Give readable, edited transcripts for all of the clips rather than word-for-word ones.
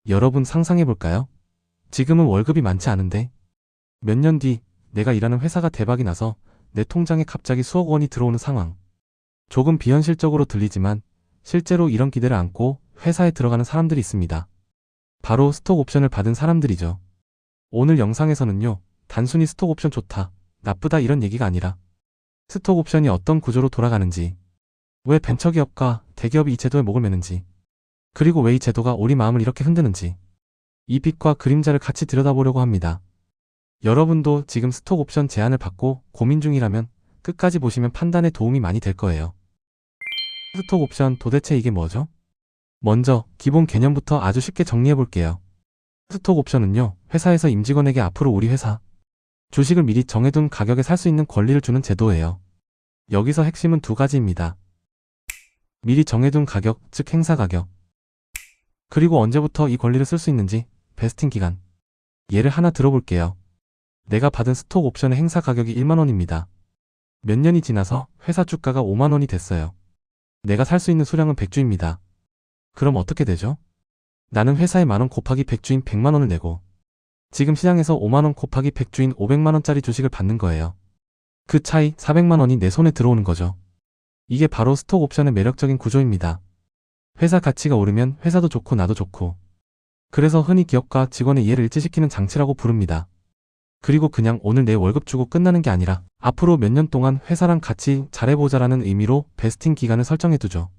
여러분 상상해볼까요? 지금은 월급이 많지 않은데 몇 년 뒤 내가 일하는 회사가 대박이 나서 내 통장에 갑자기 수억 원이 들어오는 상황. 조금 비현실적으로 들리지만 실제로 이런 기대를 안고 회사에 들어가는 사람들이 있습니다. 바로 스톡 옵션을 받은 사람들이죠. 오늘 영상에서는요, 단순히 스톡 옵션 좋다, 나쁘다 이런 얘기가 아니라 스톡 옵션이 어떤 구조로 돌아가는지, 왜 벤처기업과 대기업이 이 제도에 목을 매는지, 그리고 왜 이 제도가 우리 마음을 이렇게 흔드는지, 이 빛과 그림자를 같이 들여다보려고 합니다. 여러분도 지금 스톡 옵션 제안을 받고 고민 중이라면 끝까지 보시면 판단에 도움이 많이 될 거예요. 스톡 옵션 도대체 이게 뭐죠? 먼저 기본 개념부터 아주 쉽게 정리해 볼게요. 스톡 옵션은요, 회사에서 임직원에게 앞으로 우리 회사 주식을 미리 정해둔 가격에 살 수 있는 권리를 주는 제도예요. 여기서 핵심은 두 가지입니다. 미리 정해둔 가격, 즉 행사 가격. 그리고 언제부터 이 권리를 쓸 수 있는지, 베스팅 기간. 예를 하나 들어볼게요. 내가 받은 스톡 옵션의 행사 가격이 1만 원입니다. 몇 년이 지나서 회사 주가가 5만 원이 됐어요. 내가 살 수 있는 수량은 100주입니다. 그럼 어떻게 되죠? 나는 회사에 만원 곱하기 100주인 100만 원을 내고 지금 시장에서 5만 원 곱하기 100주인 500만 원짜리 주식을 받는 거예요. 그 차이 400만 원이 내 손에 들어오는 거죠. 이게 바로 스톡 옵션의 매력적인 구조입니다. 회사 가치가 오르면 회사도 좋고 나도 좋고. 그래서 흔히 기업과 직원의 이해를 일치시키는 장치라고 부릅니다. 그리고 그냥 오늘 내 월급 주고 끝나는 게 아니라 앞으로 몇 년 동안 회사랑 같이 잘해보자라는 의미로 베스팅 기간을 설정해두죠.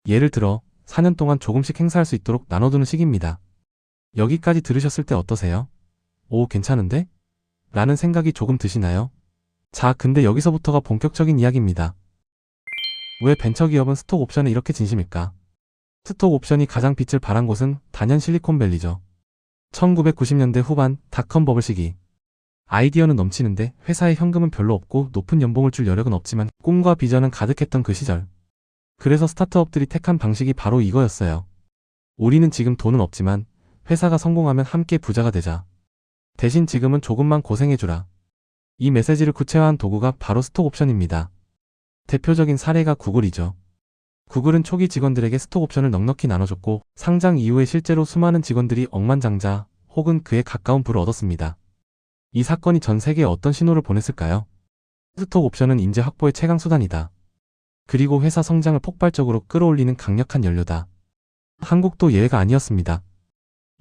예를 들어 4년 동안 조금씩 행사할 수 있도록 나눠두는 식입니다. 여기까지 들으셨을 때 어떠세요? 오, 괜찮은데? 라는 생각이 조금 드시나요? 자, 근데 여기서부터가 본격적인 이야기입니다. 왜 벤처기업은 스톡 옵션에 이렇게 진심일까? 스톡 옵션이 가장 빛을 발한 곳은 단연 실리콘밸리죠. 1990년대 후반 닷컴 버블 시기. 아이디어는 넘치는데 회사에 현금은 별로 없고 높은 연봉을 줄 여력은 없지만 꿈과 비전은 가득했던 그 시절. 그래서 스타트업들이 택한 방식이 바로 이거였어요. 우리는 지금 돈은 없지만 회사가 성공하면 함께 부자가 되자. 대신 지금은 조금만 고생해주라. 이 메시지를 구체화한 도구가 바로 스톡 옵션입니다. 대표적인 사례가 구글이죠. 구글은 초기 직원들에게 스톡 옵션을 넉넉히 나눠줬고 상장 이후에 실제로 수많은 직원들이 억만장자 혹은 그에 가까운 부를 얻었습니다. 이 사건이 전 세계에 어떤 신호를 보냈을까요? 스톡 옵션은 인재 확보의 최강 수단이다. 그리고 회사 성장을 폭발적으로 끌어올리는 강력한 연료다. 한국도 예외가 아니었습니다.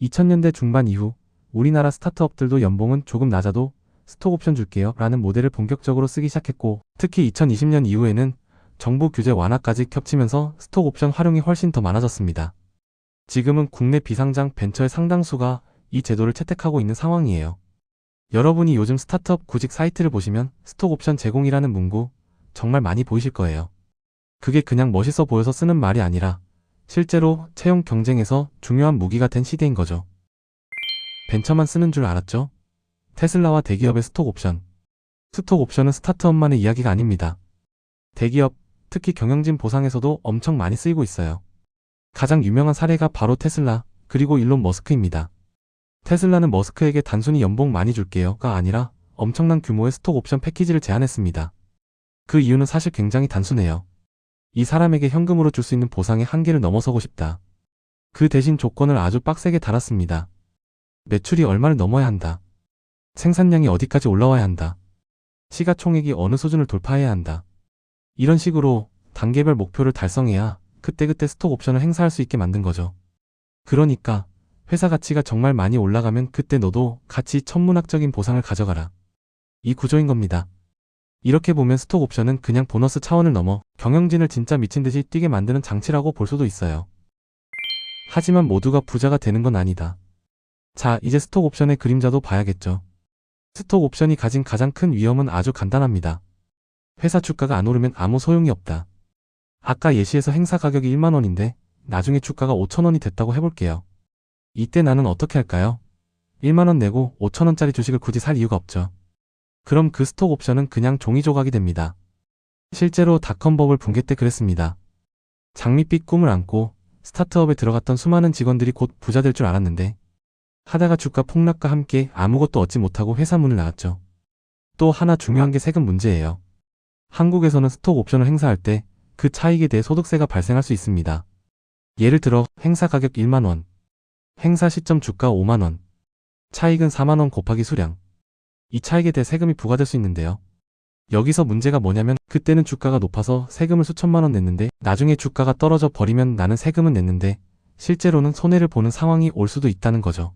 2000년대 중반 이후 우리나라 스타트업들도 연봉은 조금 낮아도 스톡 옵션 줄게요 라는 모델을 본격적으로 쓰기 시작했고 특히 2020년 이후에는 정부 규제 완화까지 겹치면서 스톡 옵션 활용이 훨씬 더 많아졌습니다. 지금은 국내 비상장 벤처의 상당수가 이 제도를 채택하고 있는 상황이에요. 여러분이 요즘 스타트업 구직 사이트를 보시면 스톡 옵션 제공이라는 문구 정말 많이 보이실 거예요. 그게 그냥 멋있어 보여서 쓰는 말이 아니라 실제로 채용 경쟁에서 중요한 무기가 된 시대인 거죠. 벤처만 쓰는 줄 알았죠? 테슬라와 대기업의 스톡 옵션. 스톡 옵션은 스타트업만의 이야기가 아닙니다. 대기업, 특히 경영진 보상에서도 엄청 많이 쓰이고 있어요. 가장 유명한 사례가 바로 테슬라, 그리고 일론 머스크입니다. 테슬라는 머스크에게 단순히 연봉 많이 줄게요가 아니라 엄청난 규모의 스톡 옵션 패키지를 제안했습니다. 그 이유는 사실 굉장히 단순해요. 이 사람에게 현금으로 줄 수 있는 보상의 한계를 넘어서고 싶다. 그 대신 조건을 아주 빡세게 달았습니다. 매출이 얼마를 넘어야 한다. 생산량이 어디까지 올라와야 한다. 시가총액이 어느 수준을 돌파해야 한다. 이런 식으로 단계별 목표를 달성해야 그때그때 스톡 옵션을 행사할 수 있게 만든 거죠. 그러니까 회사 가치가 정말 많이 올라가면 그때 너도 같이 천문학적인 보상을 가져가라. 이 구조인 겁니다. 이렇게 보면 스톡 옵션은 그냥 보너스 차원을 넘어 경영진을 진짜 미친듯이 뛰게 만드는 장치라고 볼 수도 있어요. 하지만 모두가 부자가 되는 건 아니다. 자, 이제 스톡 옵션의 그림자도 봐야겠죠. 스톡 옵션이 가진 가장 큰 위험은 아주 간단합니다. 회사 주가가 안 오르면 아무 소용이 없다. 아까 예시에서 행사 가격이 1만 원인데 나중에 주가가 5천 원이 됐다고 해볼게요. 이때 나는 어떻게 할까요? 1만 원 내고 5천 원짜리 주식을 굳이 살 이유가 없죠. 그럼 그 스톡 옵션은 그냥 종이 조각이 됩니다. 실제로 닷컴 버블 붕괴 때 그랬습니다. 장밋빛 꿈을 안고 스타트업에 들어갔던 수많은 직원들이 곧 부자 될 줄 알았는데 하다가 주가 폭락과 함께 아무것도 얻지 못하고 회사 문을 나갔죠. 또 하나 중요한 게 세금 문제예요. 한국에서는 스톡 옵션을 행사할 때 그 차익에 대해 소득세가 발생할 수 있습니다. 예를 들어 행사 가격 1만 원, 행사 시점 주가 5만원, 차익은 4만원 곱하기 수량. 이 차익에 대해 세금이 부과될 수 있는데요. 여기서 문제가 뭐냐면 그때는 주가가 높아서 세금을 수천만원 냈는데 나중에 주가가 떨어져 버리면 나는 세금은 냈는데 실제로는 손해를 보는 상황이 올 수도 있다는 거죠.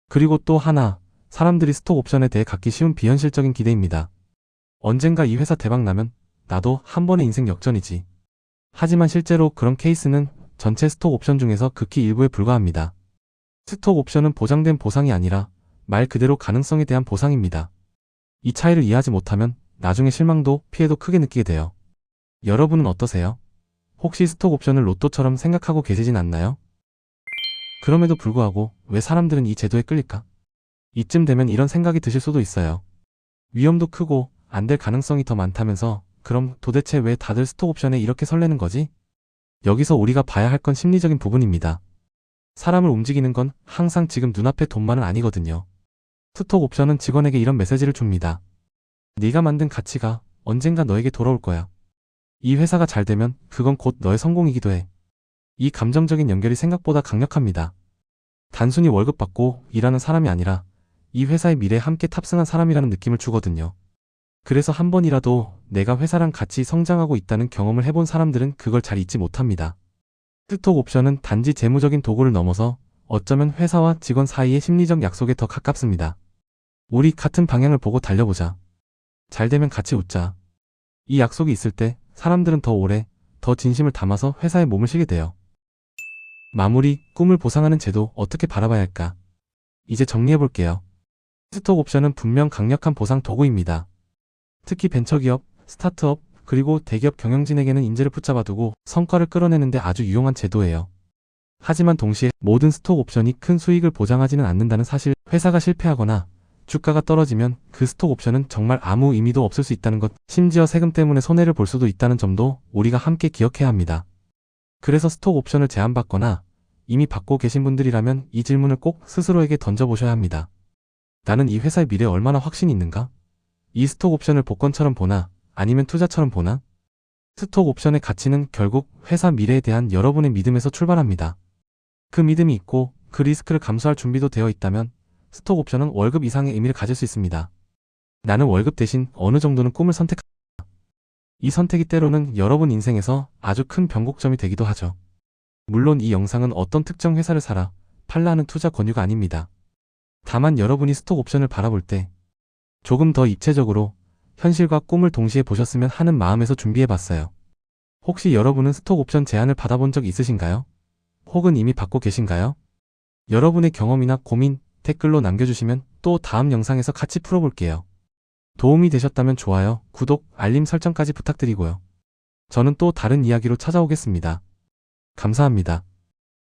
그리고 또 하나, 사람들이 스톡 옵션에 대해 갖기 쉬운 비현실적인 기대입니다. 언젠가 이 회사 대박 나면 나도 한 번의 인생 역전이지. 하지만 실제로 그런 케이스는 전체 스톡 옵션 중에서 극히 일부에 불과합니다. 스톡 옵션은 보장된 보상이 아니라 말 그대로 가능성에 대한 보상입니다. 이 차이를 이해하지 못하면 나중에 실망도 피해도 크게 느끼게 돼요. 여러분은 어떠세요? 혹시 스톡 옵션을 로또처럼 생각하고 계시진 않나요? 그럼에도 불구하고 왜 사람들은 이 제도에 끌릴까? 이쯤 되면 이런 생각이 드실 수도 있어요. 위험도 크고 안 될 가능성이 더 많다면서 그럼 도대체 왜 다들 스톡 옵션에 이렇게 설레는 거지? 여기서 우리가 봐야 할 건 심리적인 부분입니다. 사람을 움직이는 건 항상 지금 눈앞의 돈만은 아니거든요. 스톡 옵션은 직원에게 이런 메시지를 줍니다. 네가 만든 가치가 언젠가 너에게 돌아올 거야. 이 회사가 잘 되면 그건 곧 너의 성공이기도 해. 이 감정적인 연결이 생각보다 강력합니다. 단순히 월급 받고 일하는 사람이 아니라 이 회사의 미래에 함께 탑승한 사람이라는 느낌을 주거든요. 그래서 한 번이라도 내가 회사랑 같이 성장하고 있다는 경험을 해본 사람들은 그걸 잘 잊지 못합니다. 스톡 옵션은 단지 재무적인 도구를 넘어서 어쩌면 회사와 직원 사이의 심리적 약속에 더 가깝습니다. 우리 같은 방향을 보고 달려보자. 잘 되면 같이 웃자. 이 약속이 있을 때 사람들은 더 오래, 더 진심을 담아서 회사에 몸을 쉬게 돼요. 마무리, 꿈을 보상하는 제도 어떻게 바라봐야 할까? 이제 정리해볼게요. 스톡 옵션은 분명 강력한 보상 도구입니다. 특히 벤처기업, 스타트업, 그리고 대기업 경영진에게는 인재를 붙잡아두고 성과를 끌어내는데 아주 유용한 제도예요. 하지만 동시에 모든 스톡 옵션이 큰 수익을 보장하지는 않는다는 사실, 회사가 실패하거나 주가가 떨어지면 그 스톡 옵션은 정말 아무 의미도 없을 수 있다는 것, 심지어 세금 때문에 손해를 볼 수도 있다는 점도 우리가 함께 기억해야 합니다. 그래서 스톡 옵션을 제안받거나 이미 받고 계신 분들이라면 이 질문을 꼭 스스로에게 던져보셔야 합니다. 나는 이 회사의 미래에 얼마나 확신이 있는가? 이 스톡 옵션을 복권처럼 보나 아니면 투자처럼 보나? 스톡 옵션의 가치는 결국 회사 미래에 대한 여러분의 믿음에서 출발합니다. 그 믿음이 있고 그 리스크를 감수할 준비도 되어 있다면 스톡 옵션은 월급 이상의 의미를 가질 수 있습니다. 나는 월급 대신 어느 정도는 꿈을 선택합니다. 이 선택이 때로는 여러분 인생에서 아주 큰 변곡점이 되기도 하죠. 물론 이 영상은 어떤 특정 회사를 사라, 팔라 하는 투자 권유가 아닙니다. 다만 여러분이 스톡 옵션을 바라볼 때 조금 더 입체적으로 현실과 꿈을 동시에 보셨으면 하는 마음에서 준비해봤어요. 혹시 여러분은 스톡 옵션 제안을 받아본 적 있으신가요? 혹은 이미 받고 계신가요? 여러분의 경험이나 고민 댓글로 남겨주시면 또 다음 영상에서 같이 풀어볼게요. 도움이 되셨다면 좋아요, 구독, 알림 설정까지 부탁드리고요. 저는 또 다른 이야기로 찾아오겠습니다. 감사합니다.